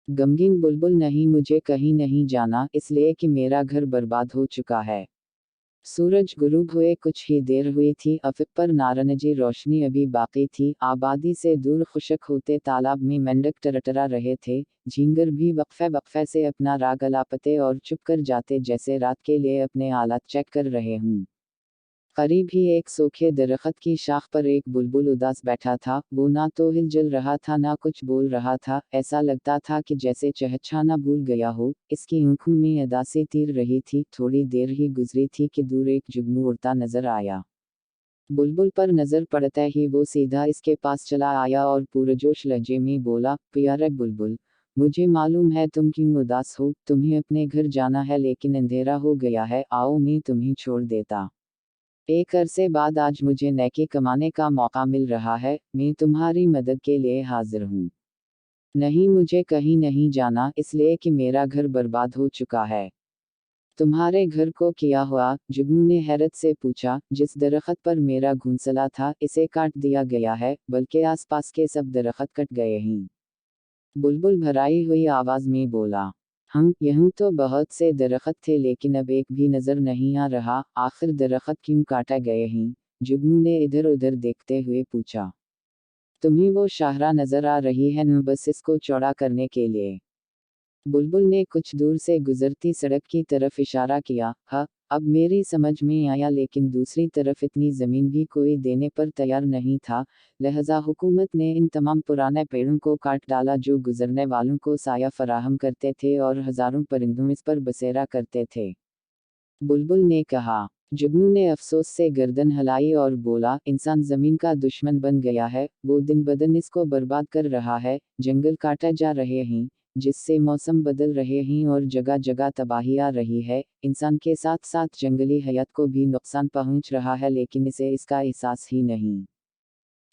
गमगीन बुलबुल नहीं, मुझे कहीं नहीं जाना, इसलिए कि मेरा घर बर्बाद हो चुका है। सूरज गुरूब हुए कुछ ही देर हुई थी, अफक पर नारंगी रोशनी अभी बाकी थी। आबादी से दूर खुशक होते तालाब में मेंढक टरटरा रहे थे। झींगर भी वक्फे वक्फे से अपना राग अलापते और चुप कर जाते, जैसे रात के लिए अपने आलात चेक कर रहे हूँ। करीब ही एक सूखे दरख्त की शाख पर एक बुलबुल उदास बैठा था। वो ना तो हिल जुल रहा था, ना कुछ बोल रहा था। ऐसा लगता था कि जैसे चहचहाना भूल गया हो। इसकी आंखों में उदासी तीर रही थी। थोड़ी देर ही गुजरी थी कि दूर एक जुगनू उड़ता नजर आया। बुलबुल पर नजर पड़ते ही वो सीधा इसके पास चला आया और पुरजोश लहजे में बोला, प्यारे बुलबुल, मुझे मालूम है तुम क्यों उदास हो। तुम्हें अपने घर जाना है, लेकिन अंधेरा हो गया है। आओ, मैं तुम्हें छोड़ देता। एक अरसे बाद आज मुझे नेकी कमाने का मौका मिल रहा है। मैं तुम्हारी मदद के लिए हाजिर हूँ। नहीं, मुझे कहीं नहीं जाना, इसलिए कि मेरा घर बर्बाद हो चुका है। तुम्हारे घर को किया हुआ? जुगनू ने हैरत से पूछा। जिस दरख्त पर मेरा घोंसला था, इसे काट दिया गया है, बल्कि आसपास के सब दरख्त कट गए हैं। बुलबुल भराई हुई आवाज में बोला, हम यूं तो बहुत से दरख्त थे, लेकिन अब एक भी नजर नहीं आ रहा। आखिर दरख्त क्यों काटे गए हैं? जुगनू ने इधर उधर देखते हुए पूछा। तुम्हें वो शाहरा नजर आ रही है न, बस इसको चौड़ा करने के लिए। बुलबुल ने कुछ दूर से गुजरती सड़क की तरफ इशारा किया। हाँ, अब मेरी समझ में आया, लेकिन दूसरी तरफ इतनी जमीन भी कोई देने पर तैयार नहीं था। लिहाजा हुकूमत ने इन तमाम पुराने पेड़ों को काट डाला, जो गुजरने वालों को साया फराहम करते थे और हजारों परिंदों इस पर बसेरा करते थे। बुलबुल ने कहा। जुगनू ने अफसोस से गर्दन हिलाई और बोला, इंसान जमीन का दुश्मन बन गया है। वो दिन बदन इसको बर्बाद कर रहा है। जंगल काटे जा रहे हैं, जिससे मौसम बदल रहे हैं और जगह जगह तबाही आ रही है। इंसान के साथ साथ जंगली हयात को भी नुकसान पहुंच रहा है, लेकिन इसे इसका एहसास ही नहीं।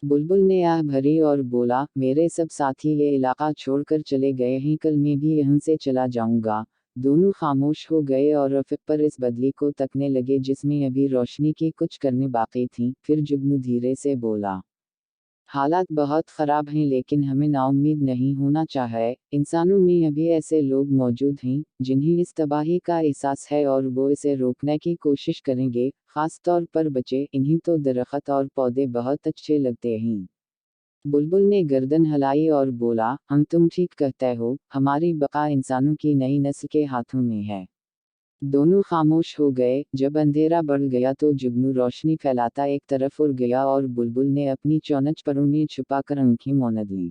बुलबुल ने आह भरी और बोला, मेरे सब साथी ये इलाका छोड़कर चले गए हैं, कल मैं भी यहाँ से चला जाऊंगा। दोनों खामोश हो गए और रफीक पर इस बदली को तकने लगे, जिसमें अभी रोशनी की कुछ करने बाकी थी। फिर जुगनू धीरे से बोला, हालात बहुत खराब हैं, लेकिन हमें नाउम्मीद नहीं होना चाहिए। इंसानों में अभी ऐसे लोग मौजूद हैं जिन्हें इस तबाही का एहसास है, और वो इसे रोकने की कोशिश करेंगे। खास तौर पर बच्चे, इन्हें तो दरख्त और पौधे बहुत अच्छे लगते हैं। बुलबुल ने गर्दन हिलाई और बोला, हम तुम ठीक कहते हो, हमारी बका इंसानों की नई नस्ल के हाथों में है। दोनों खामोश हो गए। जब अंधेरा बढ़ गया तो जुगनू रोशनी फैलाता एक तरफ उड़ गया, और बुलबुल ने अपनी चौनच परों में छुपाकर आंखें मूंद लीं।